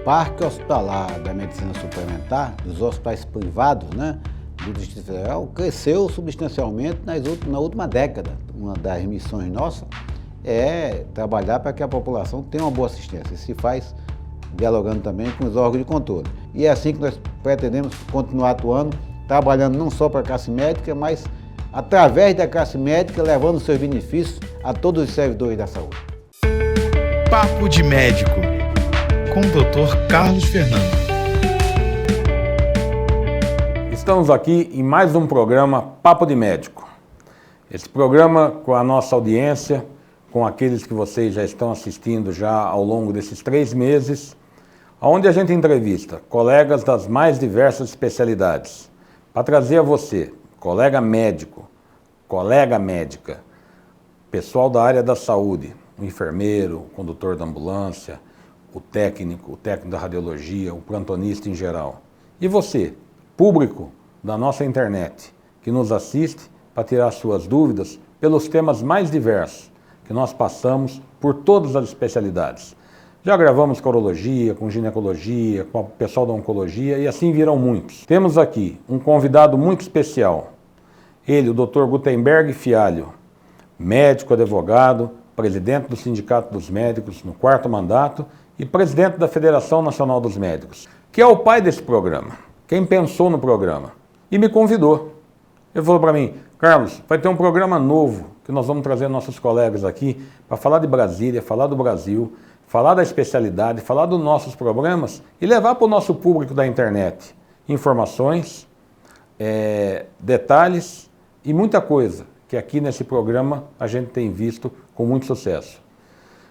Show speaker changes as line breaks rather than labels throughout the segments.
Parque Hospitalar da Medicina Suplementar, dos hospitais privados, né, do Distrito Federal, cresceu substancialmente na última década. Uma das missões nossas é trabalhar para que a população tenha uma boa assistência. Isso se faz dialogando também com os órgãos de controle. E é assim que nós pretendemos continuar atuando, trabalhando não só para a classe médica, mas através da classe médica, levando seus benefícios a todos os servidores da saúde.
Papo de Médico, com o Dr. Carlos Fernando.
Estamos aqui em mais um programa Papo de Médico. Esse programa com a nossa audiência, com aqueles que vocês já estão assistindo já ao longo desses 3 meses, onde a gente entrevista colegas das mais diversas especialidades, para trazer a você, colega médico, colega médica, pessoal da área da saúde, o enfermeiro, o condutor da ambulância, o técnico da radiologia, o plantonista em geral. E você, público da nossa internet, que nos assiste para tirar suas dúvidas pelos temas mais diversos que nós passamos por todas as especialidades. Já gravamos com urologia, com ginecologia, com o pessoal da oncologia e assim viram muitos. Temos aqui um convidado muito especial, ele, o Dr. Gutenberg Fialho, médico, advogado, presidente do Sindicato dos Médicos no 4º mandato e presidente da Federação Nacional dos Médicos, que é o pai desse programa, quem pensou no programa, e me convidou. Ele falou para mim, Carlos, vai ter um programa novo que nós vamos trazer nossos colegas aqui para falar de Brasília, falar do Brasil, falar da especialidade, falar dos nossos problemas e levar para o nosso público da internet informações, detalhes e muita coisa que aqui nesse programa a gente tem visto com muito sucesso.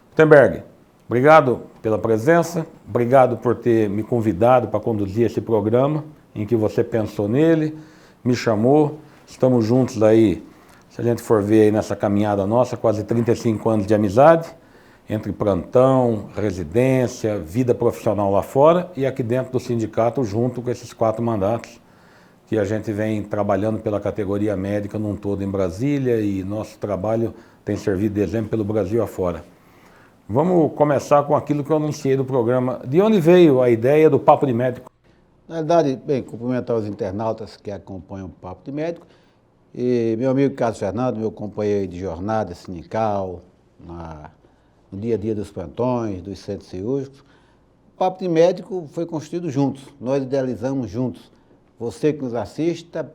Gutenberg, obrigado pela presença, obrigado por ter me convidado para conduzir esse programa em que você pensou nele, me chamou, estamos juntos aí, se a gente for ver aí nessa caminhada nossa, quase 35 anos de amizade, entre plantão, residência, vida profissional lá fora e aqui dentro do sindicato junto com esses 4 mandatos que a gente vem trabalhando pela categoria médica num todo em Brasília e nosso trabalho tem servido de exemplo pelo Brasil afora. Vamos começar com aquilo que eu anunciei do programa. De onde veio a ideia do Papo de Médico?
Na verdade, bem, cumprimentar os internautas que acompanham o Papo de Médico e meu amigo Carlos Fernando, meu companheiro de jornada sindical, no dia a dia dos plantões, dos centros cirúrgicos. O Papo de Médico foi construído juntos, nós idealizamos juntos. Você que nos assista,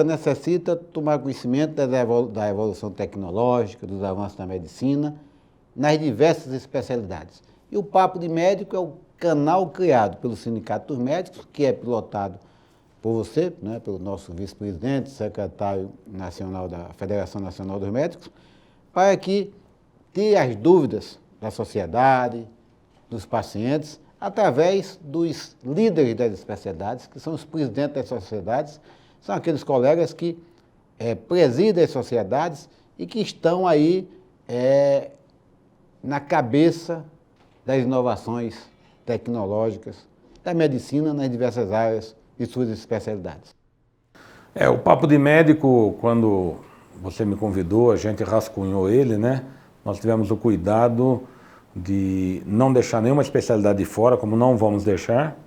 necessita tomar conhecimento da evolução tecnológica, dos avanços da medicina, nas diversas especialidades. E o Papo de Médico é o canal criado pelo Sindicato dos Médicos, que é pilotado por você, né, pelo nosso vice-presidente, secretário nacional da Federação Nacional dos Médicos, para que tire as dúvidas da sociedade, dos pacientes, através dos líderes das especialidades, que são os presidentes das sociedades, são aqueles colegas que presidem as sociedades e que estão aí na cabeça das inovações tecnológicas da medicina nas diversas áreas de suas especialidades.
O Papo de Médico, quando você me convidou, a gente rascunhou ele, né? Nós tivemos o cuidado de não deixar nenhuma especialidade de fora, como não vamos deixar.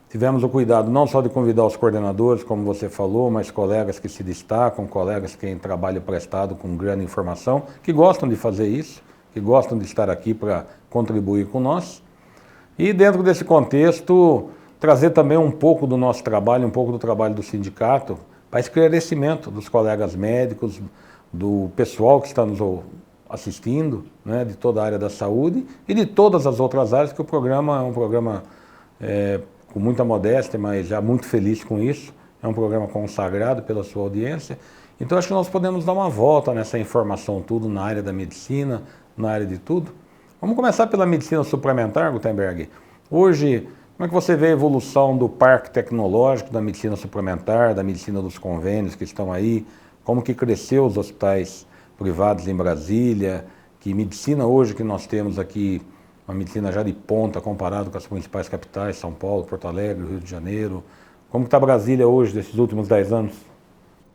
Tivemos o cuidado não só de convidar os coordenadores, como você falou, mas colegas que se destacam, colegas que têm trabalho prestado com grande informação, que gostam de fazer isso, que gostam de estar aqui para contribuir com nós. E dentro desse contexto, trazer também um pouco do nosso trabalho, um pouco do trabalho do sindicato, para esclarecimento dos colegas médicos, do pessoal que está nos assistindo, né, de toda a área da saúde e de todas as outras áreas, que o programa é um programa com muita modéstia, mas já muito feliz com isso. É um programa consagrado pela sua audiência. Então acho que nós podemos dar uma volta nessa informação tudo na área da medicina, na área de tudo. Vamos começar pela medicina suplementar, Gutenberg. Hoje, como é que você vê a evolução do parque tecnológico da medicina suplementar, da medicina dos convênios que estão aí? Como que cresceu os hospitais privados em Brasília? Que medicina hoje que nós temos aqui, uma medicina já de ponta comparado com as principais capitais, São Paulo, Porto Alegre, Rio de Janeiro. Como está Brasília hoje, desses últimos 10 anos?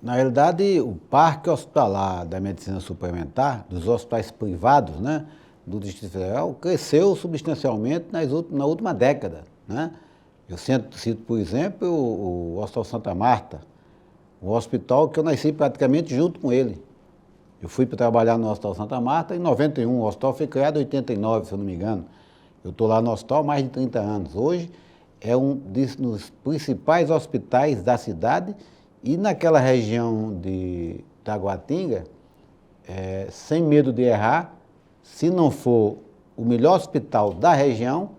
Na realidade, o Parque Hospitalar da Medicina Suplementar, dos hospitais privados, né, do Distrito Federal cresceu substancialmente na última década, né? Eu cito, por exemplo, o Hospital Santa Marta, um hospital que eu nasci praticamente junto com ele. Eu fui para trabalhar no Hospital Santa Marta em 91, o hospital foi criado em 89, se eu não me engano. Eu estou lá no hospital há mais de 30 anos. Hoje é um dos principais hospitais da cidade e naquela região de Taguatinga, sem medo de errar, se não for o melhor hospital da região,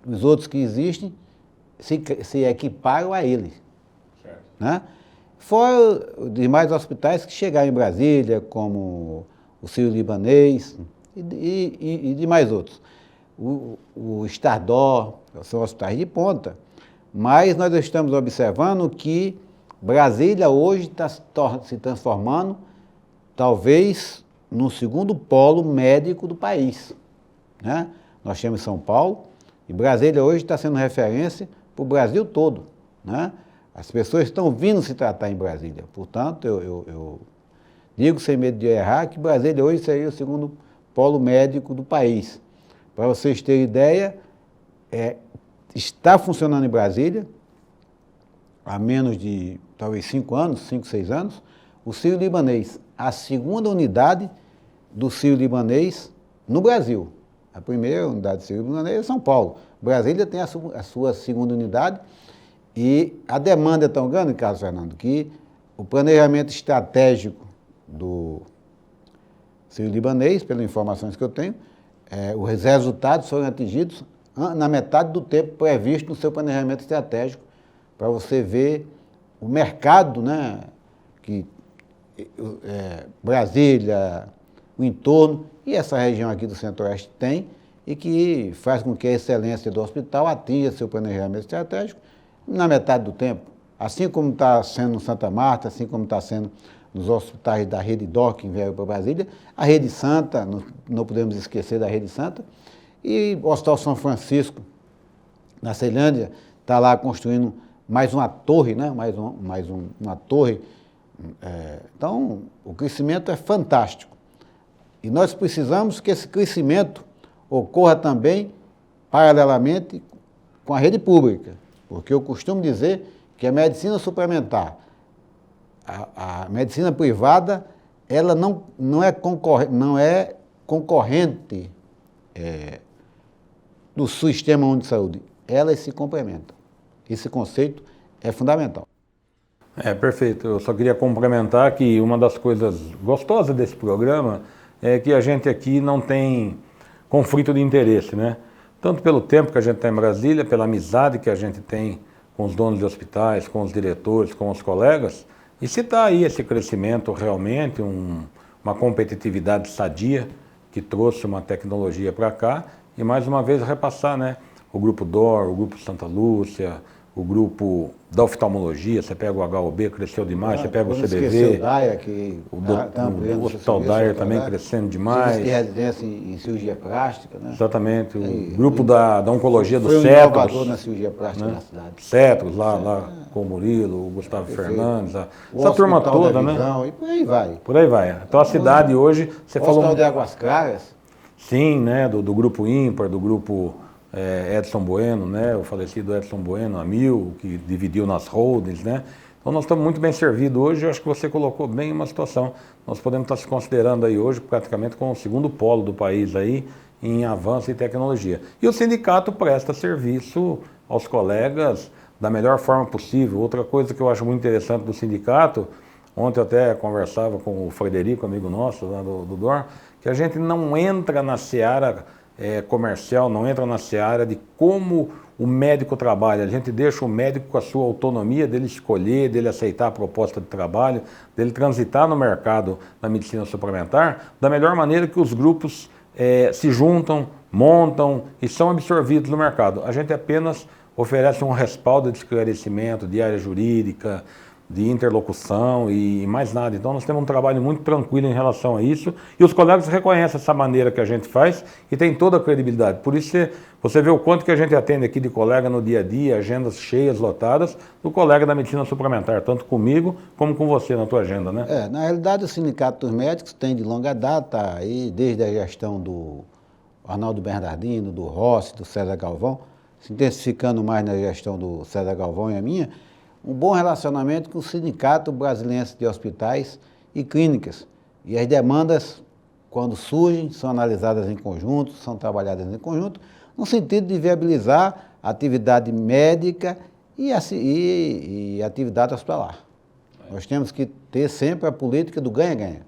os outros que existem se equiparam a ele. Certo. Né? Fora demais hospitais que chegaram em Brasília, como o Sírio-Libanês e demais outros. O Estardó, são hospitais de ponta. Mas nós estamos observando que Brasília hoje está se transformando, talvez, no segundo polo médico do país. Né? Nós temos São Paulo, e Brasília hoje está sendo referência para o Brasil todo. Né? As pessoas estão vindo se tratar em Brasília. Portanto, eu digo sem medo de errar que Brasília hoje seria o segundo polo médico do país. Para vocês terem ideia, está funcionando em Brasília, há menos de talvez 5 anos, 5, 6 anos, o Sírio-Libanês, a segunda unidade do Sírio-Libanês no Brasil. A primeira unidade do Sírio-Libanês é São Paulo. Brasília tem a sua segunda unidade e a demanda é tão grande, Carlos Fernando, que o planejamento estratégico do Sírio-Libanês, pelas informações que eu tenho, os resultados foram atingidos na metade do tempo previsto no seu planejamento estratégico, para você ver o mercado, né, que Brasília, o entorno e essa região aqui do Centro-Oeste tem, e que faz com que a excelência do hospital atinja seu planejamento estratégico na metade do tempo. Assim como está sendo no Santa Marta, assim como está sendo nos hospitais da Rede DOC que vieram para Brasília, a Rede Santa, não podemos esquecer da Rede Santa, e o Hospital São Francisco, na Ceilândia, está lá construindo mais uma torre, né? Uma torre. Então, o crescimento é fantástico. E nós precisamos que esse crescimento ocorra também, paralelamente, com a rede pública. Porque eu costumo dizer que a medicina suplementar, a medicina privada, ela não é concorrente do Sistema Único de Saúde. Elas se complementam. Esse conceito é fundamental.
Perfeito. Eu só queria complementar que uma das coisas gostosas desse programa é que a gente aqui não tem conflito de interesse, né? Tanto pelo tempo que a gente está em Brasília, pela amizade que a gente tem com os donos de hospitais, com os diretores, com os colegas, e se está aí esse crescimento realmente, uma competitividade sadia que trouxe uma tecnologia para cá, e mais uma vez repassar, né? O Grupo DOR, o Grupo Santa Lúcia, o grupo da oftalmologia, você pega o HOB, cresceu demais, você pega o CBV,
o DAIA, que
o Hospital DAIA também crescendo demais.
Tem residência em cirurgia plástica, né?
Exatamente, o grupo da oncologia do
Cetros. Foi um inovador na cirurgia plástica, né? Na cidade.
Cetros, lá com o Murilo, o Gustavo Fernandes, essa turma toda, né?
E por aí vai.
Por aí vai. Então a cidade hoje, você falou...
O Hospital de Águas Claras.
Sim, né, do Grupo Ímpar, do Grupo... Edson Bueno, né, o falecido Edson Bueno, que dividiu nas holdings, né? Então nós estamos muito bem servidos hoje, eu acho que você colocou bem uma situação. Nós podemos estar se considerando aí hoje praticamente como o segundo polo do país aí em avanço e tecnologia. E o sindicato presta serviço aos colegas da melhor forma possível. Outra coisa que eu acho muito interessante do sindicato, ontem eu até conversava com o Frederico, amigo nosso lá do DOR, que a gente não entra na seara comercial, não entra na seara de como o médico trabalha. A gente deixa o médico com a sua autonomia dele escolher, dele aceitar a proposta de trabalho, dele transitar no mercado da medicina suplementar da melhor maneira que os grupos se juntam, montam e são absorvidos no mercado. A gente apenas oferece um respaldo de esclarecimento, de área jurídica, de interlocução e mais nada. Então nós temos um trabalho muito tranquilo em relação a isso e os colegas reconhecem essa maneira que a gente faz e tem toda a credibilidade. Por isso você vê o quanto que a gente atende aqui de colega no dia a dia, agendas cheias, lotadas, do colega da medicina suplementar, tanto comigo como com você na tua agenda, né?
Na realidade o Sindicato dos Médicos tem de longa data, aí, desde a gestão do Arnaldo Bernardino, do Rossi, do César Galvão, se intensificando mais na gestão do César Galvão e a minha, um bom relacionamento com o Sindicato Brasiliense de Hospitais e Clínicas. E as demandas, quando surgem, são analisadas em conjunto, são trabalhadas em conjunto, no sentido de viabilizar a atividade médica e atividade hospitalar. Nós temos que ter sempre a política do ganha-ganha.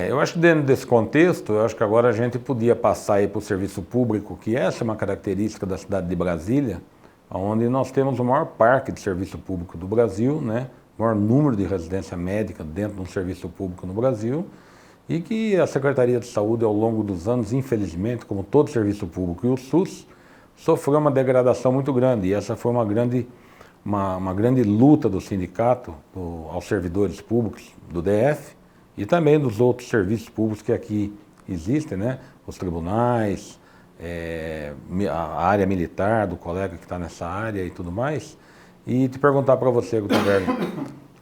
Eu acho que dentro desse contexto, eu acho que agora a gente podia passar aí para o serviço público, que essa é uma característica da cidade de Brasília, onde nós temos o maior parque de serviço público do Brasil, né? O maior número de residência médica dentro de um serviço público no Brasil, e que a Secretaria de Saúde, ao longo dos anos, infelizmente, como todo serviço público e o SUS, sofreu uma degradação muito grande, e essa foi uma grande luta do sindicato aos servidores públicos do DF e também dos outros serviços públicos que aqui existem, né? Os tribunais, a área militar do colega que está nessa área e tudo mais. E te perguntar para você, Gutenberg,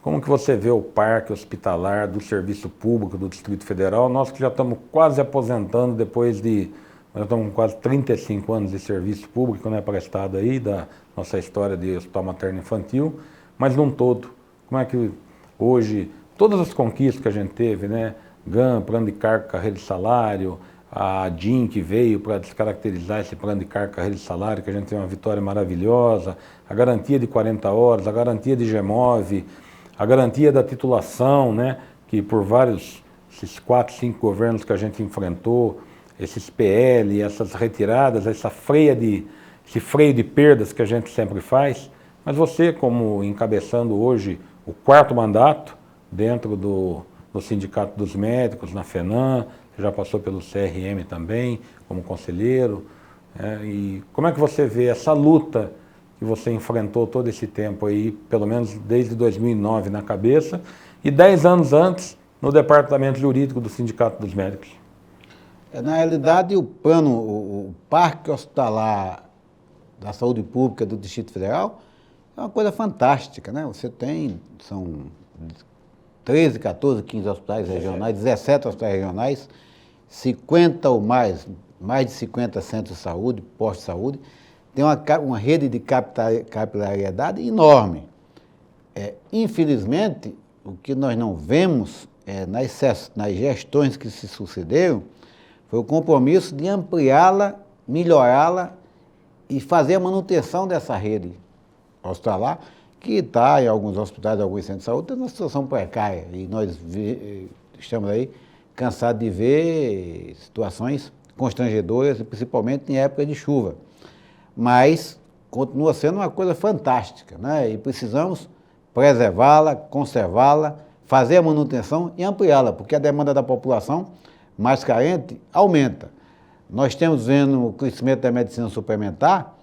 como que você vê o parque hospitalar do serviço público do Distrito Federal? Nós que já estamos quase aposentando nós estamos com quase 35 anos de serviço público, né, prestado aí, da nossa história de hospital materno infantil, mas num todo, como é que hoje, todas as conquistas que a gente teve, né, GAN, plano de carga, carreira de salário, a DIN que veio para descaracterizar esse plano de carga, carreira de salário, que a gente tem uma vitória maravilhosa, a garantia de 40 horas, a garantia de GEMOV, a garantia da titulação, né, que por esses 4, 5 governos que a gente enfrentou, esses PL, essas retiradas, esse freio de perdas que a gente sempre faz, mas você, como encabeçando hoje o 4º mandato dentro do Sindicato dos Médicos, na FENAM, já passou pelo CRM também, como conselheiro, e como é que você vê essa luta que você enfrentou todo esse tempo aí, pelo menos desde 2009 na cabeça, e 10 anos antes no departamento jurídico do Sindicato dos Médicos?
Na realidade, o Parque Hospitalar da Saúde Pública do Distrito Federal é uma coisa fantástica, né? São 13, 14, 15 hospitais regionais, 17 hospitais regionais, 50 ou mais de 50 centros de saúde, postos de saúde, tem uma rede de capilariedade enorme. Infelizmente, o que nós não vemos nas gestões que se sucederam foi o compromisso de ampliá-la, melhorá-la e fazer a manutenção dessa rede hospitalar, que está em alguns hospitais, alguns centros de saúde, tem uma situação precária. E nós estamos aí cansados de ver situações constrangedoras, principalmente em época de chuva. Mas continua sendo uma coisa fantástica, né? E precisamos preservá-la, conservá-la, fazer a manutenção e ampliá-la, porque a demanda da população mais carente aumenta. Nós estamos vendo o crescimento da medicina suplementar,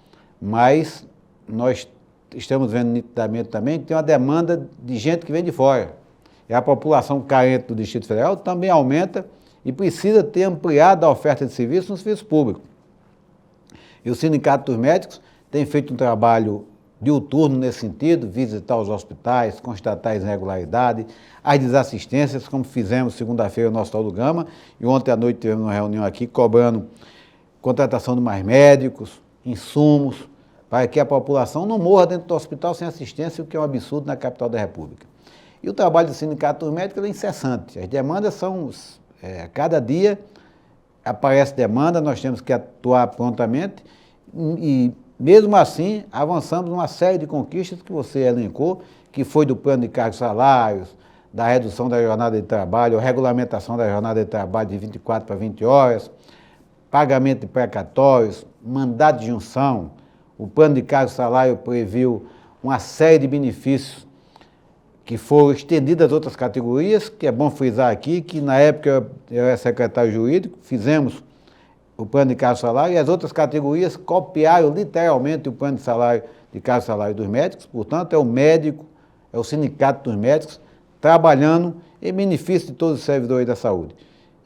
mas nós estamos vendo nitidamente também que tem uma demanda de gente que vem de fora. E a população carente do Distrito Federal também aumenta e precisa ter ampliado a oferta de serviço no serviço público. E o Sindicato dos Médicos tem feito um trabalho diuturno nesse sentido, visitar os hospitais, constatar as irregularidades, as desassistências, como fizemos segunda-feira no Hospital do Gama, e ontem à noite tivemos uma reunião aqui cobrando contratação de mais médicos, insumos, para que a população não morra dentro do hospital sem assistência, o que é um absurdo na capital da República. E o trabalho do Sindicato dos Médicos é incessante, as demandas são, cada dia aparece demanda, nós temos que atuar prontamente e mesmo assim, avançamos numa série de conquistas que você elencou, que foi do plano de cargos e salários, da redução da jornada de trabalho, a regulamentação da jornada de trabalho de 24 para 20 horas, pagamento de precatórios, mandado de junção, o plano de cargos e salário previu uma série de benefícios que foram estendidos às outras categorias, que é bom frisar aqui, que na época eu era secretário jurídico, fizemos o plano de cargo e salário, e as outras categorias copiaram literalmente o plano de cargo e salário dos médicos, portanto, é o médico, é o Sindicato dos Médicos, trabalhando em benefício de todos os servidores da saúde.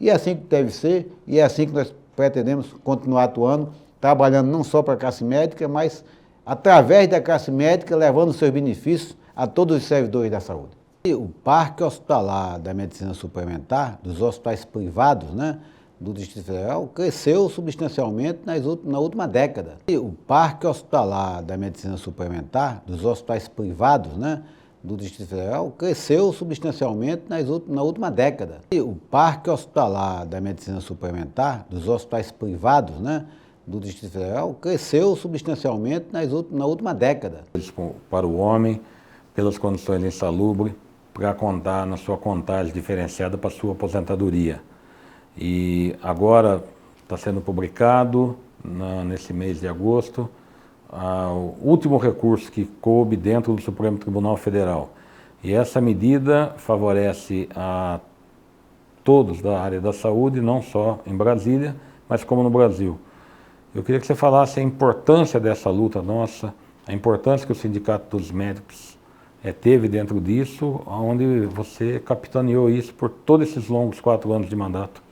E é assim que deve ser, e é assim que nós pretendemos continuar atuando, trabalhando não só para a classe médica, mas através da classe médica, levando seus benefícios a todos os servidores da saúde. E o Parque Hospitalar da Medicina Suplementar, dos hospitais privados, né, do Distrito Federal, cresceu substancialmente na última década. E o Parque Hospitalar da Medicina Suplementar, dos hospitais privados, né, do Distrito Federal, cresceu substancialmente na última década. E o Parque Hospitalar da Medicina Suplementar, dos hospitais privados, né, do Distrito Federal, cresceu substancialmente na última década.
Para o homem, pelas condições insalubres, para contar na sua contagem diferenciada para a sua aposentadoria. E agora está sendo publicado, nesse mês de agosto, o último recurso que coube dentro do Supremo Tribunal Federal. E essa medida favorece a todos da área da saúde, não só em Brasília, mas como no Brasil. Eu queria que você falasse a importância dessa luta nossa, a importância que o Sindicato dos Médicos teve dentro disso, onde você capitaneou isso por todos esses longos 4 anos de mandato.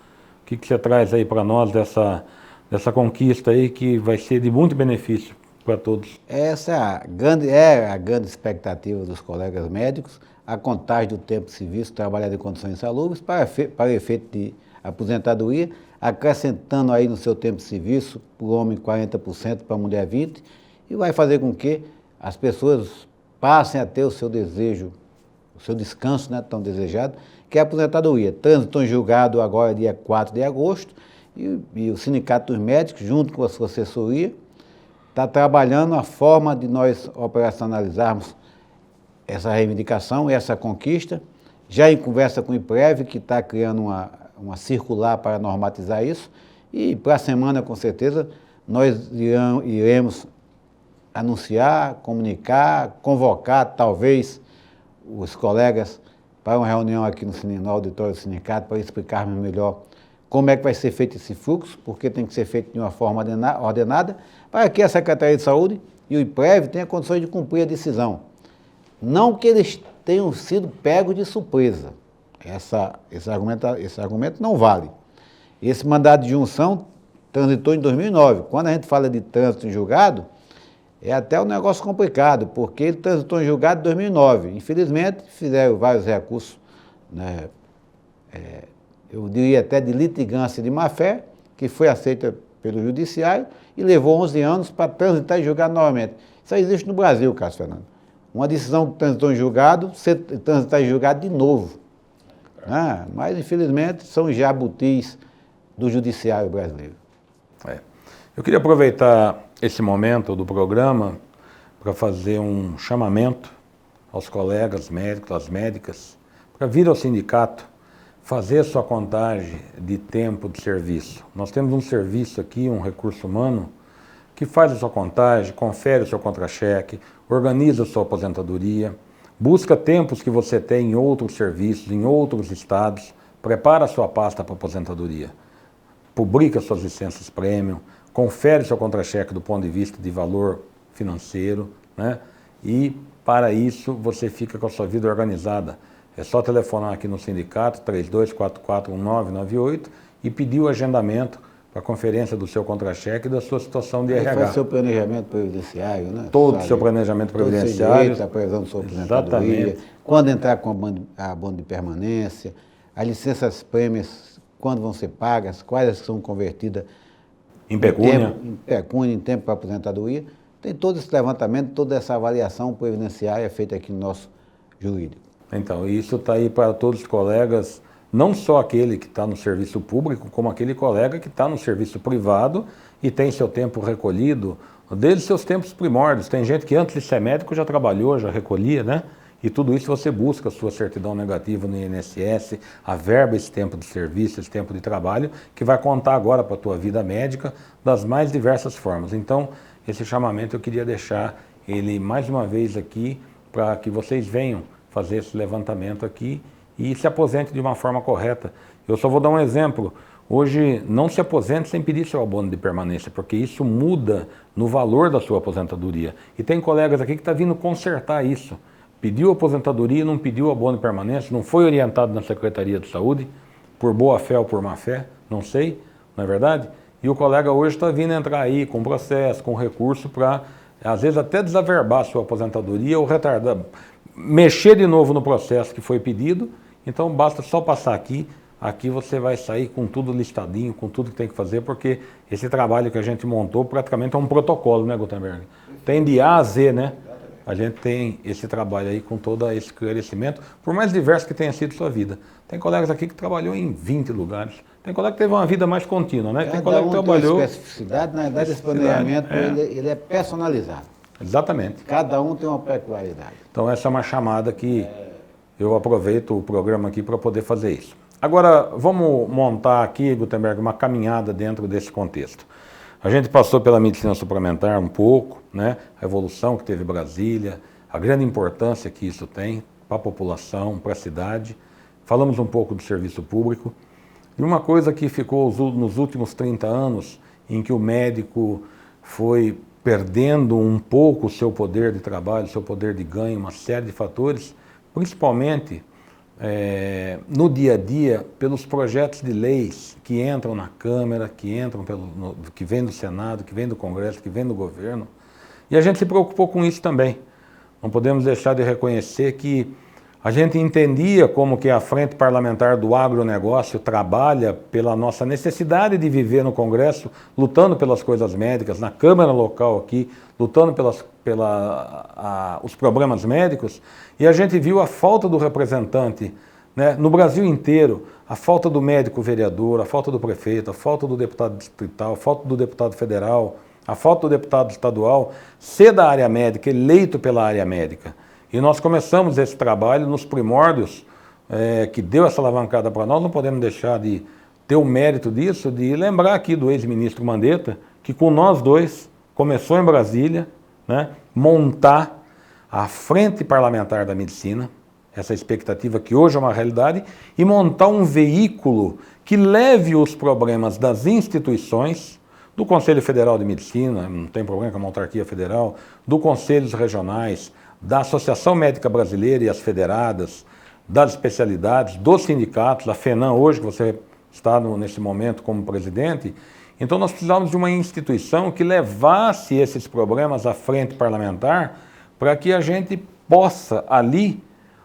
O que você traz aí para nós dessa conquista aí que vai ser de muito benefício para todos?
Essa é a grande expectativa dos colegas médicos, a contagem do tempo de serviço trabalhado em condições insalubres para efeito de aposentadoria, acrescentando aí no seu tempo de serviço, para o homem 40%, para a mulher 20%, e vai fazer com que as pessoas passem a ter o seu desejo, o seu descanso, né, tão desejado, que é a aposentadoria. Trânsito em julgado agora dia 4 de agosto, e o Sindicato dos Médicos, junto com a sua assessoria, está trabalhando a forma de nós operacionalizarmos essa reivindicação, essa conquista, já em conversa com o IPREV, que está criando uma circular para normatizar isso, e para a semana, com certeza, nós iremos anunciar, comunicar, convocar, talvez, os colegas para uma reunião aqui no auditório do sindicato para explicarmos melhor como é que vai ser feito esse fluxo, porque tem que ser feito de uma forma ordenada, para que a Secretaria de Saúde e o IPREV tenham condições de cumprir a decisão. Não que eles tenham sido pegos de surpresa. Esse argumento não vale. Esse mandado de junção transitou em 2009. Quando a gente fala de trânsito em julgado, é até um negócio complicado, porque ele transitou em julgado em 2009. Infelizmente, fizeram vários recursos, né, eu diria até de litigância de má-fé, que foi aceita pelo Judiciário e levou 11 anos para transitar em julgado novamente. Isso existe no Brasil, Carlos Fernando. Uma decisão que transitou em julgado, você transitar em julgado de novo. Mas, infelizmente, são os jabutis do Judiciário brasileiro.
Eu queria aproveitar esse momento do programa para fazer um chamamento aos colegas médicos, às médicas, para vir ao sindicato fazer a sua contagem de tempo de serviço. Nós temos um serviço aqui, um recurso humano, que faz a sua contagem, confere o seu contra-cheque, organiza a sua aposentadoria, busca tempos que você tem em outros serviços, em outros estados, prepara a sua pasta para aposentadoria, publica suas licenças premium, confere seu contra-cheque do ponto de vista de valor financeiro, né? E para isso você fica com a sua vida organizada. É só telefonar aqui no sindicato, 32441998, e pedir o agendamento para a conferência do seu contra-cheque e da sua situação de RH.
Faz seu planejamento previdenciário, né?
Todo o seu planejamento previdenciário.
A previsão da sua aposentadoria, quando entrar com a abono de permanência, as licenças prêmias, quando vão ser pagas, quais são convertidas
em pecúnia.
Em tempo para aposentadoria. Tem todo esse levantamento, toda essa avaliação previdenciária feita aqui no nosso jurídico.
Então, isso está aí para todos os colegas, não só aquele que está no serviço público, como aquele colega que está no serviço privado e tem seu tempo recolhido, desde seus tempos primórdios. Tem gente que antes de ser médico já trabalhou, já recolhia, né? E tudo isso você busca a sua certidão negativa no INSS, a verba esse tempo de serviço, esse tempo de trabalho, que vai contar agora para a tua vida médica das mais diversas formas. Então, esse chamamento eu queria deixar ele mais uma vez aqui para que vocês venham fazer esse levantamento aqui e se aposente de uma forma correta. Eu só vou dar um exemplo. Hoje, não se aposente sem pedir seu abono de permanência, porque isso muda no valor da sua aposentadoria. E tem colegas aqui que estão vindo consertar isso. pediu aposentadoria, não pediu abono de permanência, não foi orientado na Secretaria de Saúde, por boa fé ou por má fé, não sei, não é verdade? E o colega hoje está vindo entrar aí com processo, com recurso para, às vezes, até desaverbar a sua aposentadoria ou retardar, mexer de novo no processo que foi pedido. Então basta só passar aqui você vai sair com tudo listadinho, com tudo que tem que fazer, porque esse trabalho que a gente montou praticamente é um protocolo, né, Gutenberg? Tem de A a Z, né? A gente tem esse trabalho aí com todo esse esclarecimento, por mais diverso que tenha sido sua vida. Tem colegas aqui que trabalhou em 20 lugares. Tem colega que teve uma vida mais contínua, né? Tem colega que trabalhou...
Tem especificidade, na verdade esse planeamento ele é personalizado.
Exatamente.
Cada um tem uma peculiaridade.
Então essa é uma chamada que eu aproveito o programa aqui para poder fazer isso. Agora, vamos montar aqui, Gutenberg, uma caminhada dentro desse contexto. A gente passou pela medicina suplementar um pouco, né? A evolução que teve Brasília, a grande importância que isso tem para a população, para a cidade. Falamos um pouco do serviço público. E uma coisa que ficou nos últimos 30 anos, em que o médico foi perdendo um pouco o seu poder de trabalho, o seu poder de ganho, uma série de fatores, principalmente no dia a dia, pelos projetos de leis que entram na Câmara, que vem do Senado, que vem do Congresso, que vem do governo. E a gente se preocupou com isso também. Não podemos deixar de reconhecer que a gente entendia como que a Frente Parlamentar do Agronegócio trabalha pela nossa necessidade de viver no Congresso, lutando pelas coisas médicas, na Câmara local aqui, lutando pelos problemas médicos, e a gente viu a falta do representante, né, no Brasil inteiro, a falta do médico vereador, a falta do prefeito, a falta do deputado distrital, a falta do deputado federal, a falta do deputado estadual, ser da área médica, eleito pela área médica. E nós começamos esse trabalho nos primórdios, que deu essa alavancada para nós. Não podemos deixar de ter o mérito disso, de lembrar aqui do ex-ministro Mandetta, que com nós dois começou em Brasília, né, montar a Frente Parlamentar da Medicina, essa expectativa que hoje é uma realidade, e montar um veículo que leve os problemas das instituições, do Conselho Federal de Medicina, não tem problema com a autarquia federal, do Conselhos Regionais, da Associação Médica Brasileira e as federadas, das especialidades, dos sindicatos, da FENAM hoje, que você está nesse momento como presidente. Então nós precisávamos de uma instituição que levasse esses problemas à frente parlamentar para que a gente possa ali,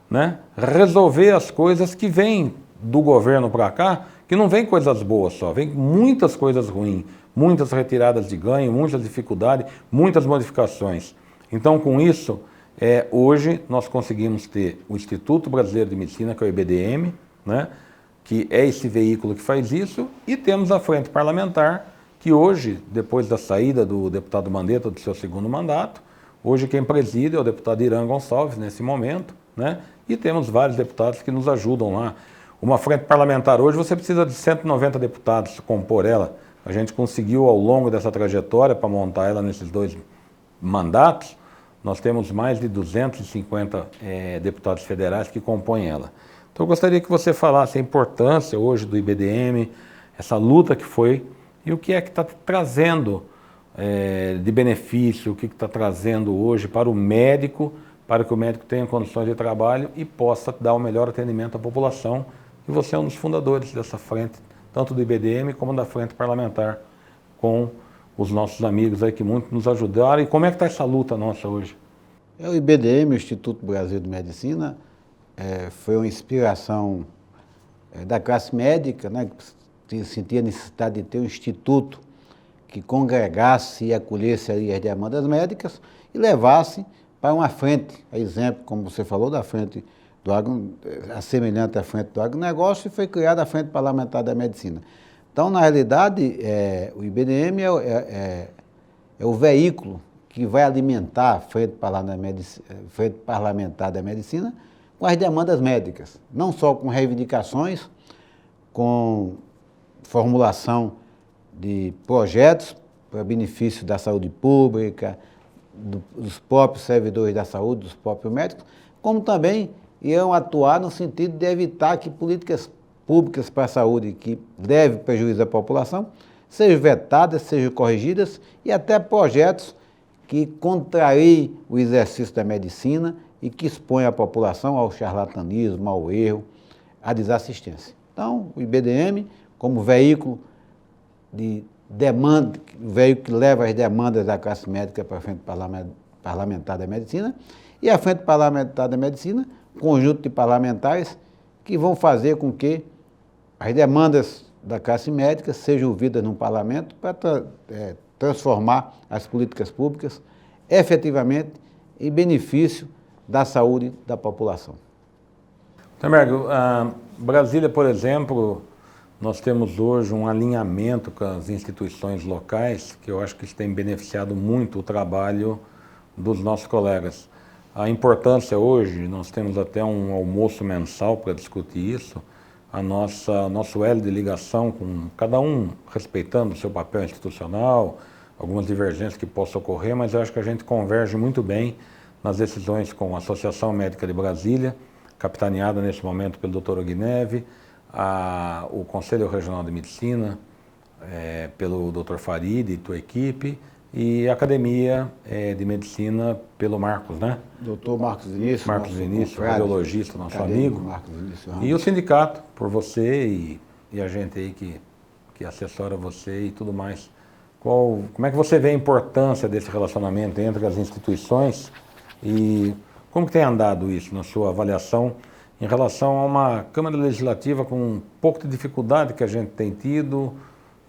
né, resolver as coisas que vêm do governo para cá, que não vem coisas boas só, vem muitas coisas ruins, muitas retiradas de ganho, muitas dificuldades, muitas modificações. Então com isso, hoje nós conseguimos ter o Instituto Brasileiro de Medicina, que é o IBDM, né, que é esse veículo que faz isso, e temos a Frente Parlamentar, que hoje, depois da saída do deputado Mandetta do seu segundo mandato, hoje quem preside é o deputado Irã Gonçalves, nesse momento, né, e temos vários deputados que nos ajudam lá. Uma Frente Parlamentar hoje, você precisa de 190 deputados compor ela. A gente conseguiu, ao longo dessa trajetória, para montar ela nesses 2 mandatos, nós temos mais de 250 deputados federais que compõem ela. Então eu gostaria que você falasse a importância hoje do IBDM, essa luta que foi, e o que é que está trazendo de benefício, o que está trazendo hoje para o médico, para que o médico tenha condições de trabalho e possa dar o melhor atendimento à população. E você é um dos fundadores dessa frente, tanto do IBDM como da Frente Parlamentar, com os nossos amigos aí que muito nos ajudaram. E como é que está essa luta nossa hoje?
O IBDM, o Instituto Brasil de Medicina, foi uma inspiração da classe médica, né, que sentia a necessidade de ter um instituto que congregasse e acolhesse ali as demandas médicas e levasse para uma frente, a exemplo, como você falou, da frente do semelhante à frente do agronegócio, e foi criada a Frente Parlamentar da Medicina. Então, na realidade, o IBDM é o veículo que vai alimentar a Frente Parlamentar da Medicina com as demandas médicas, não só com reivindicações, com formulação de projetos para benefício da saúde pública, dos próprios servidores da saúde, dos próprios médicos, como também irão atuar no sentido de evitar que políticas públicas para a saúde que levem prejuízo à população sejam vetadas, sejam corrigidas, e até projetos que contrariem o exercício da medicina e e que expõe a população ao charlatanismo, ao erro, à desassistência. Então, o IBDM, como veículo de demanda, o veículo que leva as demandas da classe médica para a Frente Parlamentar da Medicina, e a Frente Parlamentar da Medicina, conjunto de parlamentares que vão fazer com que as demandas da classe médica sejam ouvidas no parlamento para transformar as políticas públicas efetivamente em benefício da saúde da população.
Temberg, Brasília, por exemplo, nós temos hoje um alinhamento com as instituições locais, que eu acho que isso tem beneficiado muito o trabalho dos nossos colegas. A importância hoje, nós temos até um almoço mensal para discutir isso, nosso elo de ligação com cada um respeitando o seu papel institucional, algumas divergências que possam ocorrer, mas eu acho que a gente converge muito bem nas decisões com a Associação Médica de Brasília, capitaneada nesse momento pelo Dr. Ogneve, o Conselho Regional de Medicina, pelo Dr. Farid e tua equipe, e a Academia de Medicina pelo Marcos, né?
Doutor Marcos Vinícius.
Marcos Vinícius, radiologista, nosso amigo.
Marcos Vinícius,
e o sindicato, por você e a gente aí que assessora você e tudo mais. Como é que você vê a importância desse relacionamento entre as instituições e como que tem andado isso na sua avaliação em relação a uma Câmara Legislativa com um pouco de dificuldade que a gente tem tido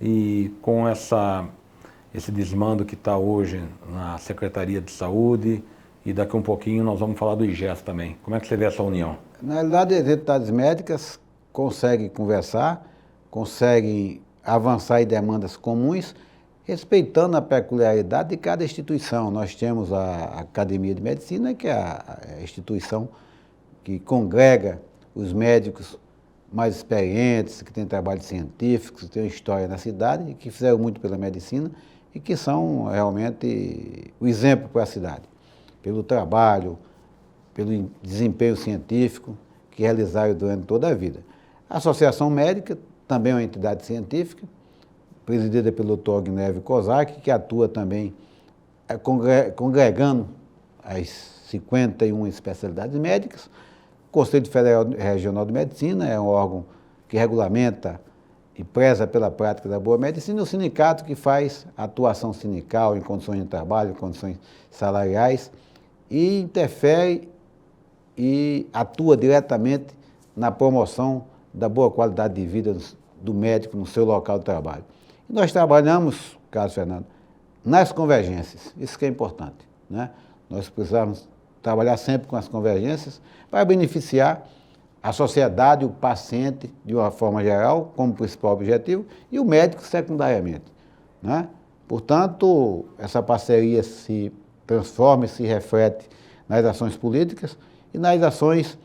e com esse desmando que está hoje na Secretaria de Saúde e daqui um pouquinho nós vamos falar do IGES também. Como é que você vê essa união?
Na realidade, as entidades médicas conseguem conversar, conseguem avançar em demandas comuns, respeitando a peculiaridade de cada instituição. Nós temos a Academia de Medicina, que é a instituição que congrega os médicos mais experientes, que têm trabalhos científicos, que têm uma história na cidade, que fizeram muito pela medicina e que são realmente o exemplo para a cidade, pelo trabalho, pelo desempenho científico que realizaram durante toda a vida. A Associação Médica também é uma entidade científica, presidida pelo Dr. Ogneve Kozak, que atua também congregando as 51 especialidades médicas. O Conselho Federal Regional de Medicina é um órgão que regulamenta e preza pela prática da boa medicina, e o sindicato que faz atuação sindical em condições de trabalho, em condições salariais, e interfere e atua diretamente na promoção da boa qualidade de vida do médico no seu local de trabalho. E nós trabalhamos, Carlos Fernando, nas convergências, isso que é importante, né? Nós precisamos trabalhar sempre com as convergências para beneficiar a sociedade, o paciente, de uma forma geral, como principal objetivo, e o médico secundariamente, né? Portanto, essa parceria se transforma e se reflete nas ações políticas e nas ações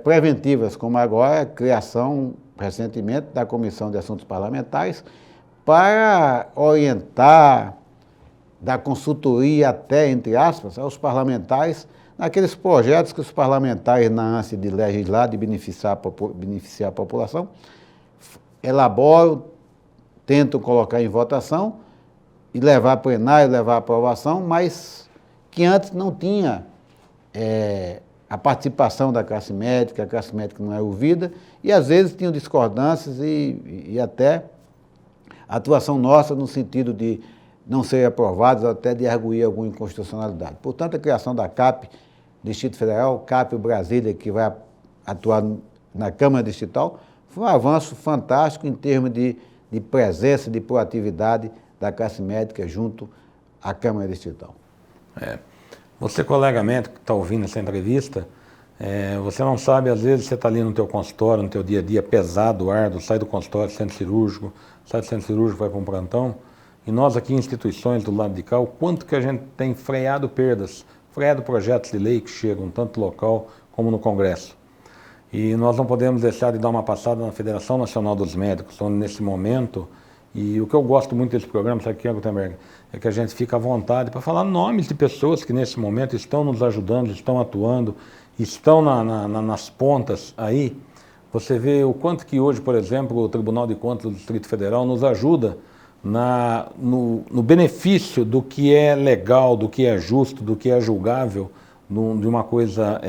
preventivas, como agora a criação, recentemente, da Comissão de Assuntos Parlamentares, para orientar, dar consultoria até, entre aspas, aos parlamentares, naqueles projetos que os parlamentares, na ânsia de legislar, de beneficiar a população, elaboram, tentam colocar em votação e levar a plenário, levar a aprovação, mas que antes não tinha a participação da classe médica, a classe médica não é ouvida, e às vezes tinham discordâncias e até atuação nossa no sentido de não serem aprovados, até de arguir alguma inconstitucionalidade. Portanto, a criação da CAP, Distrito Federal, CAP Brasília, que vai atuar na Câmara Distrital, foi um avanço fantástico em termos de presença, de proatividade da classe médica junto à Câmara Distrital.
Você, colega médico que está ouvindo essa entrevista, você não sabe, às vezes você está ali no teu consultório, no teu dia a dia pesado, árduo, sai do consultório, centro cirúrgico, sai do centro cirúrgico, vai para um plantão, e nós aqui, instituições do lado de cá, o quanto que a gente tem freado perdas, freado projetos de lei que chegam tanto local como no Congresso. E nós não podemos deixar de dar uma passada na Federação Nacional dos Médicos, onde nesse momento, e o que eu gosto muito desse programa, sabe o que é, Gutenberg? É que a gente fica à vontade para falar nomes de pessoas que nesse momento estão nos ajudando, estão atuando, estão nas pontas aí. Você vê o quanto que hoje, por exemplo, o Tribunal de Contas do Distrito Federal nos ajuda no benefício do que é legal, do que é justo, do que é julgável de uma coisa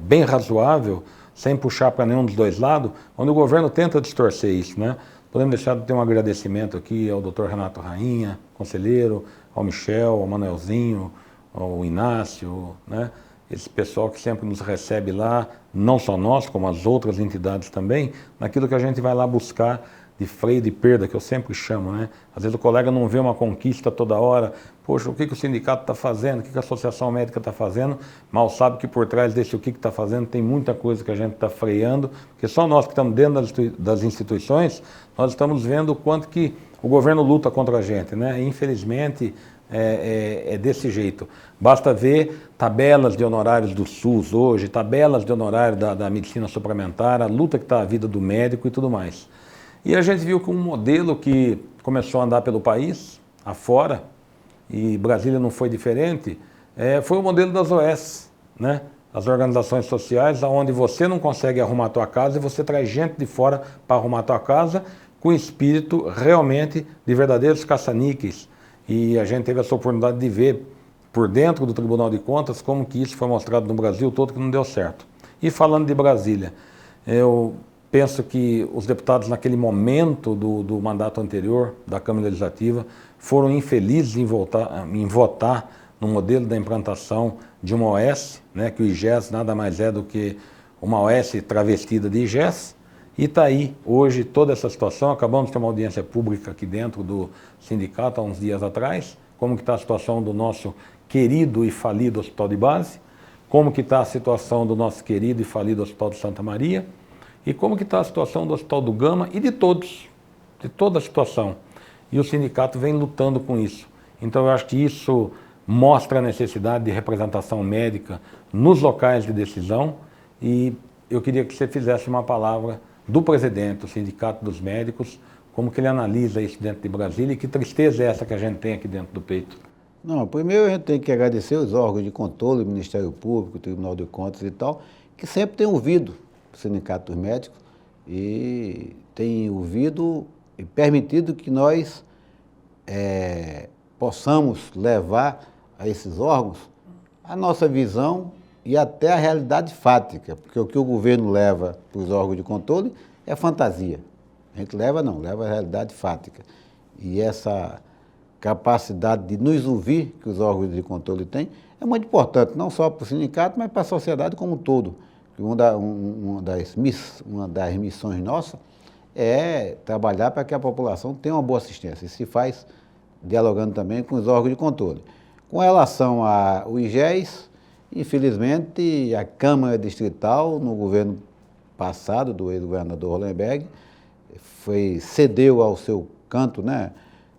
bem razoável, sem puxar para nenhum dos dois lados, onde o governo tenta distorcer isso, né? Podemos deixar de ter um agradecimento aqui ao Dr. Renato Rainha, conselheiro, ao Michel, ao Manuelzinho, ao Inácio, né? Esse pessoal que sempre nos recebe lá, não só nós, como as outras entidades também, naquilo que a gente vai lá buscar de freio de perda, que eu sempre chamo, né? Às vezes o colega não vê uma conquista toda hora, poxa, o que o sindicato está fazendo, o que a associação médica está fazendo, mal sabe que por trás desse o que está fazendo tem muita coisa que a gente está freando, porque só nós que estamos dentro das instituições, nós estamos vendo o quanto que o governo luta contra a gente, né? E, infelizmente, é desse jeito. Basta ver tabelas de honorários do SUS hoje, tabelas de honorários da medicina suplementar, a luta que está a vida do médico e tudo mais. E a gente viu que um modelo que começou a andar pelo país, afora, e Brasília não foi diferente, foi o modelo das OS, né? As organizações sociais, onde você não consegue arrumar a tua casa e você traz gente de fora para arrumar a tua casa com espírito realmente de verdadeiros caça-níqueis. E a gente teve essa oportunidade de ver por dentro do Tribunal de Contas como que isso foi mostrado no Brasil todo, que não deu certo. E falando de Brasília, eu penso que os deputados naquele momento do mandato anterior da Câmara Legislativa foram infelizes em votar no modelo da implantação de uma OS, né, que o IGES nada mais é do que uma OS travestida de IGES, e está aí hoje toda essa situação. Acabamos de ter uma audiência pública aqui dentro do sindicato há uns dias atrás, como que está a situação do nosso querido e falido Hospital de Base, como que está a situação do nosso querido e falido Hospital de Santa Maria, e como que está a situação do Hospital do Gama e de toda a situação. E o sindicato vem lutando com isso. Então eu acho que isso mostra a necessidade de representação médica nos locais de decisão, e eu queria que você fizesse uma palavra do presidente do Sindicato dos Médicos, como que ele analisa isso dentro de Brasília e que tristeza é essa que a gente tem aqui dentro do peito.
Não, primeiro a gente tem que agradecer os órgãos de controle, o Ministério Público, o Tribunal de Contas e tal, que sempre têm ouvido o Sindicato dos Médicos e têm ouvido e permitido que nós possamos levar a esses órgãos a nossa visão e até a realidade fática, porque o que o governo leva para os órgãos de controle é fantasia. A gente leva a realidade fática. E essa capacidade de nos ouvir que os órgãos de controle têm é muito importante, não só para o sindicato, mas para a sociedade como um todo. Uma das missões nossas é trabalhar para que a população tenha uma boa assistência. Isso se faz dialogando também com os órgãos de controle. Com relação ao IGES, infelizmente, a Câmara Distrital, no governo passado, do ex-governador Hollenberg, cedeu ao seu canto, né,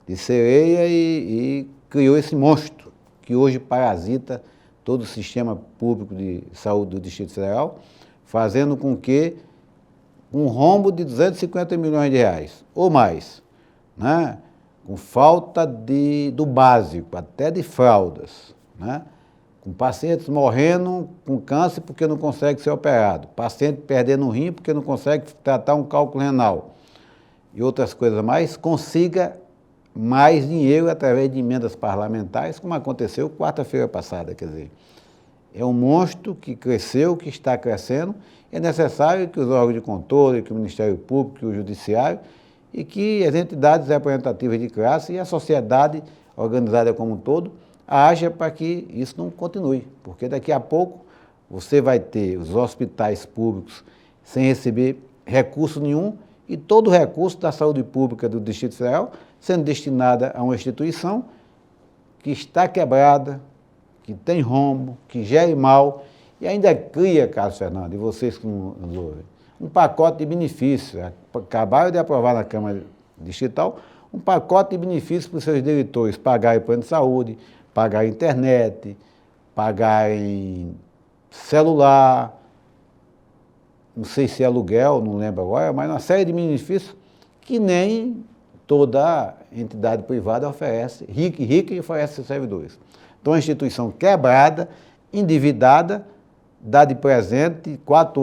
de sereia e criou esse monstro que hoje parasita todo o sistema público de saúde do Distrito Federal, fazendo com que um rombo de 250 milhões de reais, ou mais, né, com falta do básico, até de fraldas, né, com pacientes morrendo com câncer porque não consegue ser operado, paciente perdendo um rim porque não consegue tratar um cálculo renal e outras coisas mais, consiga mais dinheiro através de emendas parlamentares, como aconteceu quarta-feira passada. Quer dizer, é um monstro que cresceu, que está crescendo. É necessário que os órgãos de controle, que o Ministério Público, que o Judiciário e que as entidades representativas de classe e a sociedade organizada como um todo haja para que isso não continue, porque daqui a pouco você vai ter os hospitais públicos sem receber recurso nenhum e todo o recurso da saúde pública do Distrito Federal sendo destinada a uma instituição que está quebrada, que tem rombo, que gere mal e ainda cria, Carlos Fernando, e vocês que nos ouvem, um pacote de benefícios. Acabaram de aprovar na Câmara Distrital um pacote de benefícios para os seus diretores pagarem plano de saúde, pagarem internet, pagarem celular, não sei se é aluguel, não lembro agora, mas uma série de benefícios que nem toda entidade privada oferece, rica e oferece seus servidores. Então, a instituição quebrada, endividada, dá de presente, 4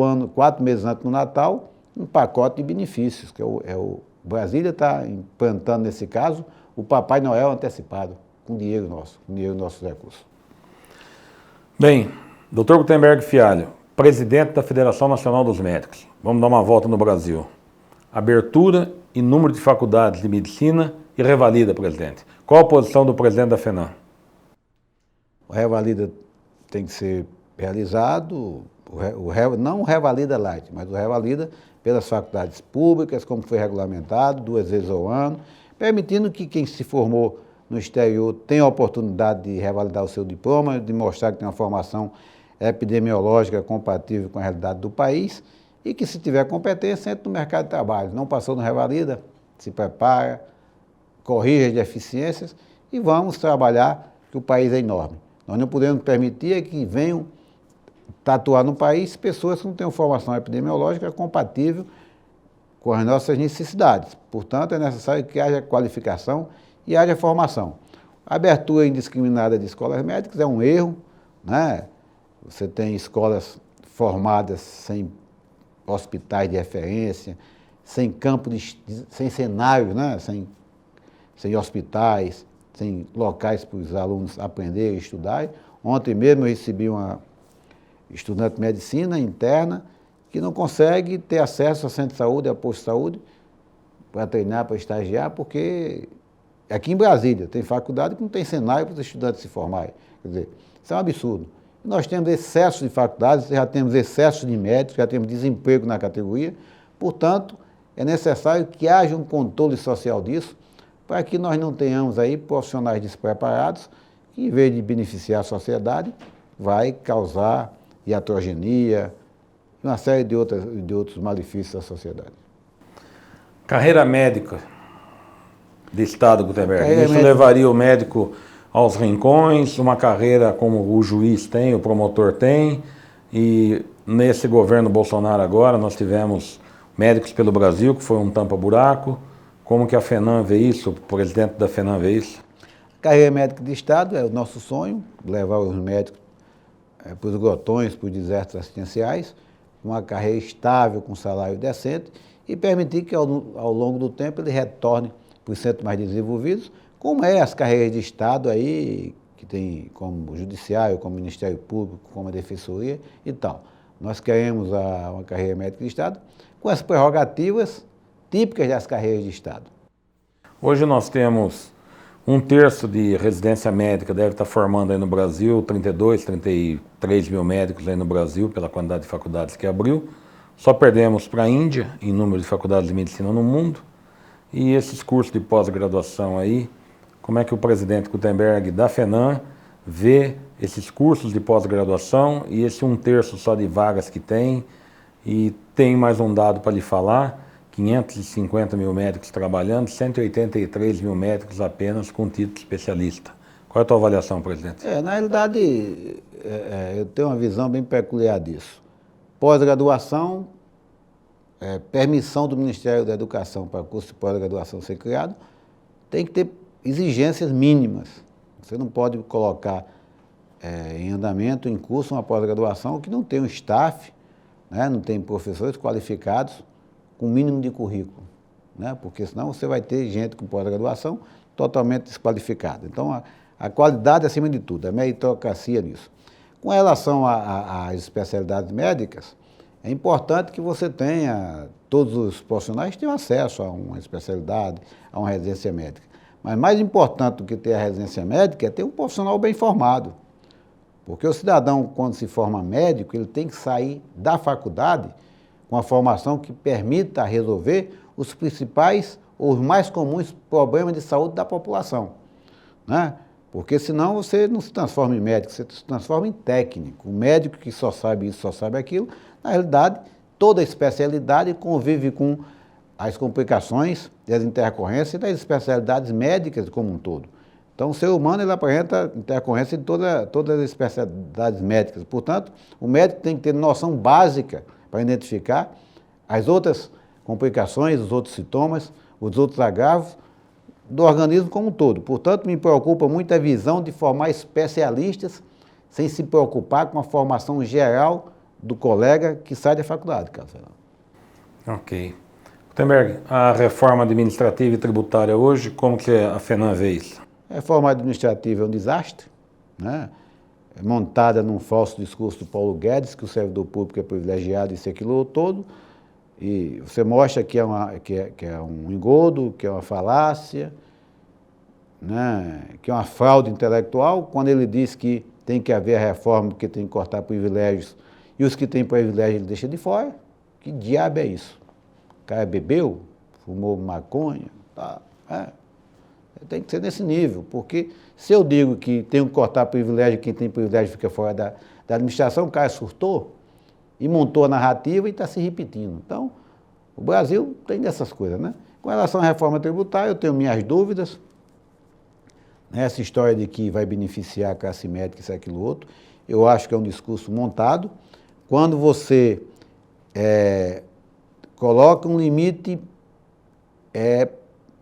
meses antes do Natal, um pacote de benefícios, que o Brasília está implantando, nesse caso, o Papai Noel antecipado, com dinheiro nosso, com dinheiro dos nossos recursos.
Bem, Dr. Gutenberg Fialho, presidente da Federação Nacional dos Médicos. Vamos dar uma volta no Brasil. Abertura e número de faculdades de medicina e revalida, presidente. Qual a posição do presidente da FENAM?
O revalida tem que ser realizado, não o revalida light, mas o revalida pelas faculdades públicas, como foi regulamentado, 2 vezes ao ano, permitindo que quem se formou no exterior tenha a oportunidade de revalidar o seu diploma, de mostrar que tem uma formação epidemiológica compatível com a realidade do país e que, se tiver competência, entra no mercado de trabalho. Não passou no revalida, se prepara, corrige as deficiências e vamos trabalhar, que o país é enorme. Nós não podemos permitir que venham tatuar no país pessoas que não tenham formação epidemiológica compatível com as nossas necessidades. Portanto, é necessário que haja qualificação e haja formação. A abertura indiscriminada de escolas médicas é um erro, né? Você tem escolas formadas sem hospitais de referência, sem sem cenários, né? Sem hospitais, sem locais para os alunos aprenderem e estudarem. Ontem mesmo eu recebi uma estudante de medicina interna que não consegue ter acesso a centro de saúde, a posto de saúde, para treinar, para estagiar, porque aqui em Brasília tem faculdade que não tem cenário para os estudantes se formarem. Quer dizer, isso é um absurdo. Nós temos excesso de faculdades, já temos excesso de médicos, já temos desemprego na categoria, portanto, é necessário que haja um controle social disso, para que nós não tenhamos aí profissionais despreparados, que em vez de beneficiar a sociedade, vai causar iatrogenia, uma série de outros malefícios à sociedade.
Carreira médica de Estado, Gutenberg. Isso levaria o médico aos rincões, uma carreira como o juiz tem, o promotor tem, e nesse governo Bolsonaro agora nós tivemos Médicos pelo Brasil, que foi um tampa-buraco. Como que a FENAM vê isso, o presidente da FENAM vê isso?
A carreira médica de Estado é o nosso sonho, levar os médicos para os grotões, para os desertos assistenciais, uma carreira estável, com salário decente, e permitir que ao longo do tempo ele retorne para os centros mais desenvolvidos, como é as carreiras de Estado aí, que tem como Judiciário, como Ministério Público, como a Defensoria e tal. Nós queremos uma carreira médica de Estado com as prerrogativas típicas das carreiras de Estado.
Hoje nós temos 1/3 de residência médica, deve estar formando aí no Brasil, 32, 33 mil médicos aí no Brasil, pela quantidade de faculdades que abriu. Só perdemos para a Índia em número de faculdades de medicina no mundo. E esses cursos de pós-graduação aí, como é que o presidente Gutenberg da FENAM vê esses cursos de pós-graduação e esse 1/3 só de vagas que tem? E tem mais um dado para lhe falar: 550 mil médicos trabalhando, 183 mil médicos apenas com título de especialista. Qual é a tua avaliação, presidente?
Na realidade, eu tenho uma visão bem peculiar disso. Pós-graduação, permissão do Ministério da Educação para o curso de pós-graduação ser criado, tem que ter exigências mínimas. Você não pode colocar em andamento, em curso, uma pós-graduação que não tem um staff, né, não tem professores qualificados com mínimo de currículo, né, porque senão você vai ter gente com pós-graduação totalmente desqualificada. Então, a qualidade acima de tudo, a meritocracia nisso. Com relação às especialidades médicas, é importante que você tenha, todos os profissionais tenham acesso a uma especialidade, a uma residência médica. Mas mais importante do que ter a residência médica é ter um profissional bem formado. Porque o cidadão, quando se forma médico, ele tem que sair da faculdade com a formação que permita resolver os principais ou os mais comuns problemas de saúde da população, né? Porque senão você não se transforma em médico, você se transforma em técnico. O médico que só sabe isso, só sabe aquilo, na realidade, toda especialidade convive com as complicações das intercorrências das especialidades médicas como um todo. Então, o ser humano ele apresenta intercorrência de todas as especialidades médicas. Portanto, o médico tem que ter noção básica para identificar as outras complicações, os outros sintomas, os outros agravos do organismo como um todo. Portanto, me preocupa muito a visão de formar especialistas sem se preocupar com a formação geral do colega que sai da faculdade, Carlos Fernando.
Ok. Gutenberg, a reforma administrativa e tributária hoje, como que a FENAM vê isso?
A reforma administrativa é um desastre, né? montada num falso discurso do Paulo Guedes, que o servidor público é privilegiado, isso e aquilo todo, e você mostra que é um engodo, que é uma falácia, né, que é uma fraude intelectual, quando ele diz que tem que haver a reforma porque tem que cortar privilégios, e os que têm privilégio ele deixa de fora. Que diabo é isso? O cara bebeu, fumou maconha, tá, tem que ser nesse nível, porque se eu digo que tem que cortar privilégio, quem tem privilégio fica fora da administração, o cara surtou e montou a narrativa e está se repetindo. Então, o Brasil tem dessas coisas, né? Com relação à reforma tributária, eu tenho minhas dúvidas. Essa história de que vai beneficiar a classe médica, isso, aquilo, outro, eu acho que é um discurso montado. Quando você coloca um limite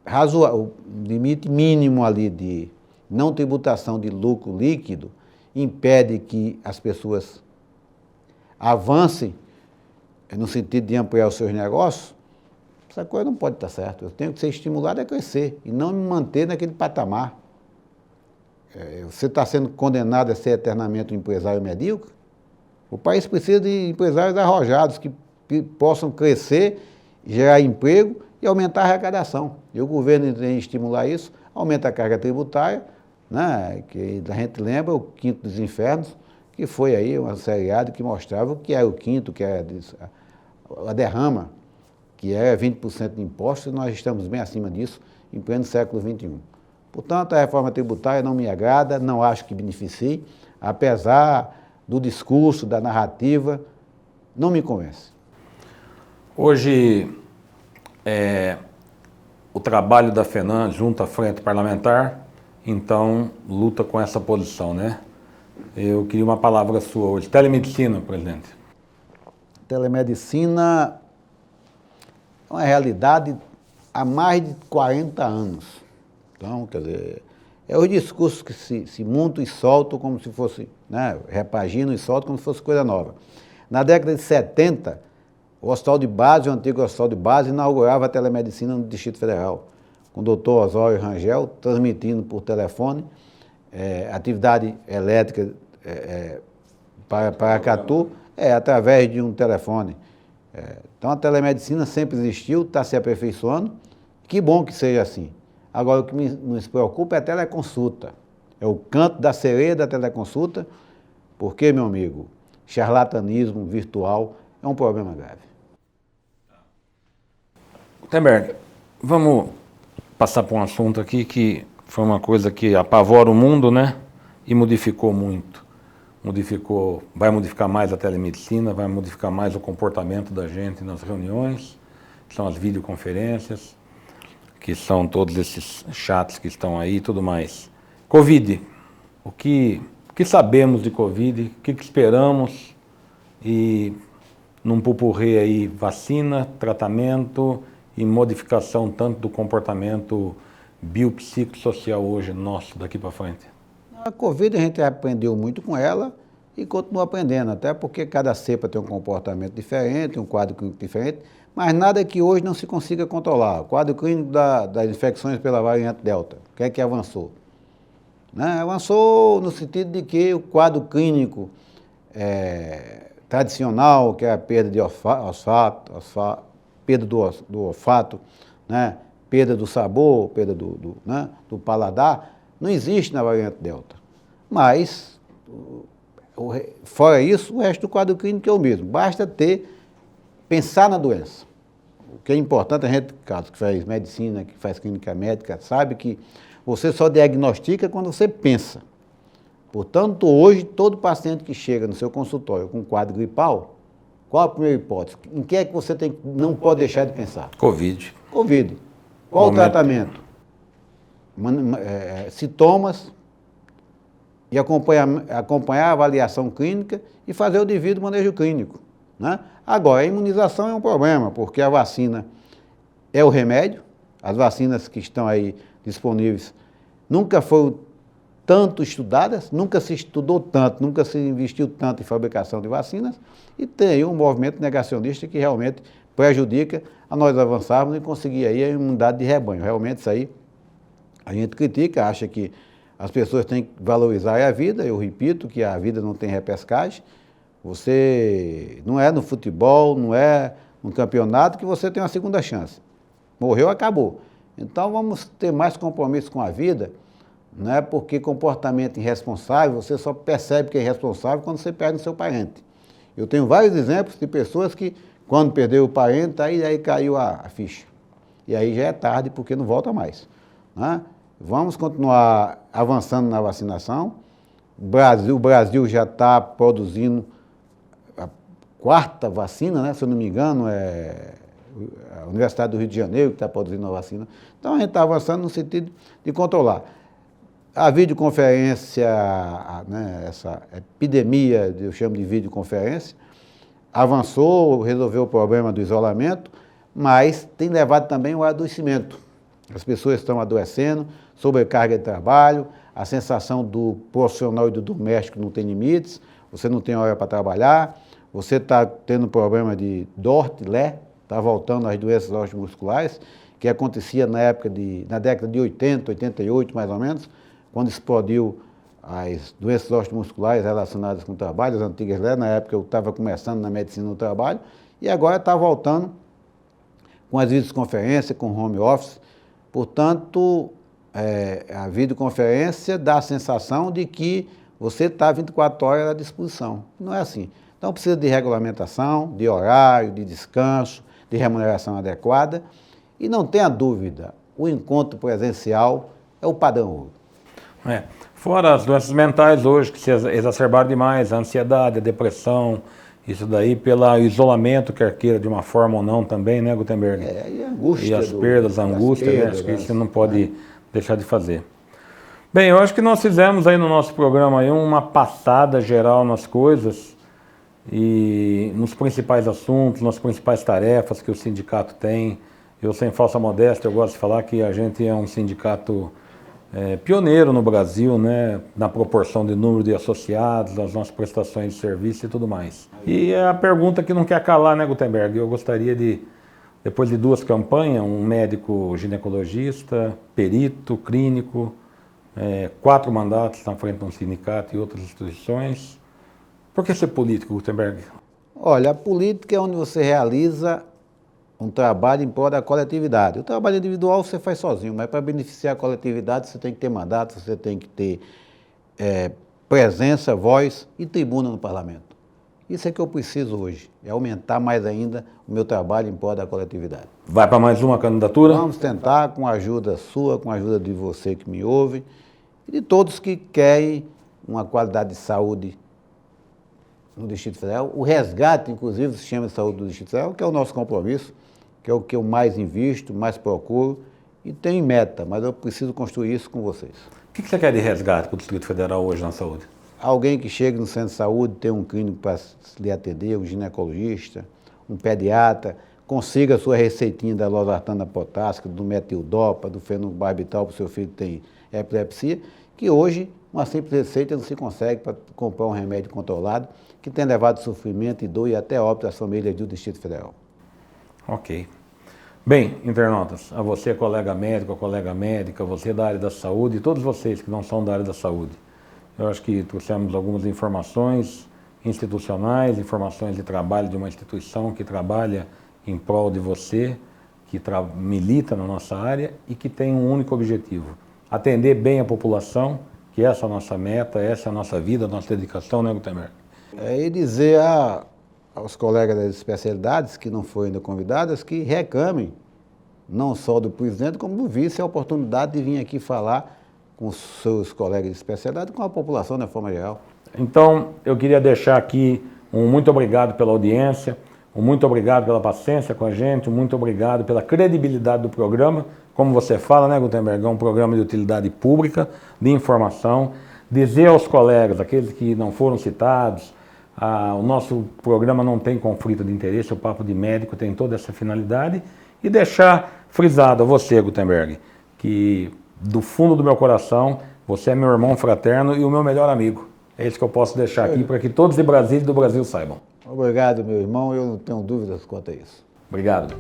razoável, um limite mínimo ali de não tributação de lucro líquido, impede que as pessoas avancem no sentido de ampliar os seus negócios, essa coisa não pode estar certa. Eu tenho que ser estimulado a crescer e não me manter naquele patamar. Você está sendo condenado a ser eternamente um empresário medíocre? O país precisa de empresários arrojados que possam crescer, gerar emprego e aumentar a arrecadação. E o governo tem que estimular isso, aumenta a carga tributária, né, que a gente lembra o Quinto dos Infernos, que foi aí uma seriado que mostrava o que era o quinto, que era a derrama, que era 20% de impostos, e nós estamos bem acima disso em pleno século XXI. Portanto, a reforma tributária não me agrada, não acho que beneficie, apesar do discurso, da narrativa, não me convence.
Hoje, o trabalho da FENAM junto à Frente Parlamentar, então, luta com essa posição, né? Eu queria uma palavra sua hoje. Telemedicina, presidente.
Telemedicina é uma realidade há mais de 40 anos. Então, quer dizer, é os discursos que se montam e soltam como se fosse, né, repaginam e soltam como se fosse coisa nova. Na década de 70, o Hospital de Base, o antigo Hospital de Base, inaugurava a telemedicina no Distrito Federal, com o doutor Osório Rangel transmitindo por telefone atividade elétrica para Paracatu, através de um telefone. Então a telemedicina sempre existiu, está se aperfeiçoando, que bom que seja assim. Agora o que nos preocupa é a teleconsulta, é o canto da sereia da teleconsulta, porque, meu amigo, charlatanismo virtual é um problema grave.
Temberg, vamos passar por um assunto aqui que foi uma coisa que apavora o mundo, né? E modificou muito. Vai modificar mais a telemedicina, vai modificar mais o comportamento da gente nas reuniões, que são as videoconferências, que são todos esses chats que estão aí e tudo mais. Covid, o que sabemos de Covid, o que esperamos e num pupurri aí vacina, tratamento e modificação tanto do comportamento biopsicossocial hoje nosso daqui para frente?
A Covid a gente aprendeu muito com ela e continua aprendendo, até porque cada cepa tem um comportamento diferente, um quadro clínico diferente, mas nada que hoje não se consiga controlar. O quadro clínico das infecções pela variante Delta, o que é que avançou? Né? Avançou no sentido de que o quadro clínico tradicional, que é a perda de perda do olfato, né? Perda do sabor, perda do paladar, não existe na variante Delta. Mas, fora isso, o resto do quadro clínico é o mesmo. Basta pensar na doença. O que é importante, a gente, Carlos, que faz medicina, que faz clínica médica, sabe que você só diagnostica quando você pensa. Portanto, hoje, todo paciente que chega no seu consultório com quadro gripal, qual a primeira hipótese? Em que é que você não pode deixar de pensar?
Covid.
Qual o tratamento? Sintomas e acompanhar a avaliação clínica e fazer o devido manejo clínico. Né? Agora, a imunização é um problema, porque a vacina é o remédio, as vacinas que estão aí disponíveis nunca foram tanto estudadas, nunca se estudou tanto, nunca se investiu tanto em fabricação de vacinas, e tem aí um movimento negacionista que realmente prejudica a nós avançarmos e conseguir aí a imunidade de rebanho. Realmente isso aí a gente critica, acha que As pessoas têm que valorizar a vida, eu repito que a vida não tem repescagem. Você não é no futebol, não é no campeonato que você tem uma segunda chance. Morreu, acabou. Então vamos ter mais compromisso com a vida, não é porque comportamento irresponsável, você só percebe que é irresponsável quando você perde o seu parente. Eu tenho vários exemplos de pessoas que, quando perdeu o parente, aí caiu a ficha. E aí já é tarde, porque não volta mais. Né? Vamos continuar avançando na vacinação. O Brasil já está produzindo a 4ª vacina, né? Se eu não me engano, é a Universidade do Rio de Janeiro que está produzindo a vacina. Então a gente está avançando no sentido de controlar. A videoconferência, né, essa epidemia, eu chamo de videoconferência, avançou, resolveu o problema do isolamento, mas tem levado também ao adoecimento. As pessoas estão adoecendo, sobrecarga de trabalho, a sensação do profissional e do doméstico não tem limites, você não tem hora para trabalhar, você está tendo problema de dor, de lé, está voltando às doenças osteomusculares, que acontecia na década de 80, 88 mais ou menos, quando explodiu as doenças osteomusculares relacionadas com o trabalho, as antigas, na época eu estava começando na medicina do trabalho, e agora está voltando com as videoconferências, com home office. Portanto, a videoconferência dá a sensação de que você está 24 horas à disposição. Não é assim. Então precisa de regulamentação, de horário, de descanso, de remuneração adequada, e não tenha dúvida, o encontro presencial é o padrão ouro.
Fora as doenças mentais hoje que se exacerbaram demais, a ansiedade, a depressão, isso daí pelo isolamento, quer queira de uma forma ou não também, né, Gutenberg?
E a angústia.
E as perdas, a angústia, né? Acho que isso não pode deixar de fazer. Bem, eu acho que nós fizemos aí no nosso programa aí uma passada geral nas coisas e nos principais assuntos, nas principais tarefas que o sindicato tem. Eu, sem falsa modéstia, eu gosto de falar que a gente é um sindicato pioneiro no Brasil, né, na proporção de número de associados, das nossas prestações de serviço e tudo mais. E a pergunta que não quer calar, né, Gutenberg? Eu gostaria de, depois de 2 campanhas, um médico ginecologista, perito, clínico, 4 mandatos na frente de um sindicato e outras instituições. Por que ser político, Gutenberg?
Olha, a política é onde você realiza um trabalho em prol da coletividade. O trabalho individual você faz sozinho, mas para beneficiar a coletividade você tem que ter mandato, você tem que ter presença, voz e tribuna no parlamento. Isso é que eu preciso hoje, é aumentar mais ainda o meu trabalho em prol da coletividade.
Vai para mais uma candidatura?
Vamos tentar, com a ajuda sua, com a ajuda de você que me ouve, e de todos que querem uma qualidade de saúde no Distrito Federal, o resgate, inclusive, do sistema de saúde do Distrito Federal, que é o nosso compromisso, que é o que eu mais invisto, mais procuro, e tenho em meta, mas eu preciso construir isso com vocês.
O que você quer de resgate para o Distrito Federal hoje na saúde?
Alguém que chegue no centro de saúde, tem um clínico para lhe atender, um ginecologista, um pediatra, consiga a sua receitinha da losartana potássica, do metildopa, do fenobarbital para o seu filho que tem epilepsia, que hoje uma simples receita não se consegue para comprar um remédio controlado, que tem levado sofrimento e dor e até óbito às famílias do Distrito Federal.
Ok. Bem, internautas, a você, colega médico, a colega médica, você da área da saúde e todos vocês que não são da área da saúde, eu acho que trouxemos algumas informações institucionais, informações de trabalho de uma instituição que trabalha em prol de você, que milita na nossa área e que tem um único objetivo: atender bem a população, que essa é a nossa meta, essa é a nossa vida, a nossa dedicação, né, Gutenberg?
E dizer aos colegas das especialidades que não foram ainda convidadas que reclamem, não só do presidente, como do vice, a oportunidade de vir aqui falar com os seus colegas de especialidade, com a população de forma geral.
Então, eu queria deixar aqui um muito obrigado pela audiência, um muito obrigado pela paciência com a gente, um muito obrigado pela credibilidade do programa. Como você fala, né, Gutenberg, é um programa de utilidade pública, de informação. Dizer aos colegas, aqueles que não foram citados, o nosso programa não tem conflito de interesse, o Papo de Médico tem toda essa finalidade, e deixar frisado a você, Gutenberg, que do fundo do meu coração, você é meu irmão fraterno e o meu melhor amigo. É isso que eu posso deixar aqui para que todos de Brasília e do Brasil saibam.
Obrigado, meu irmão, eu não tenho dúvidas quanto a isso.
Obrigado.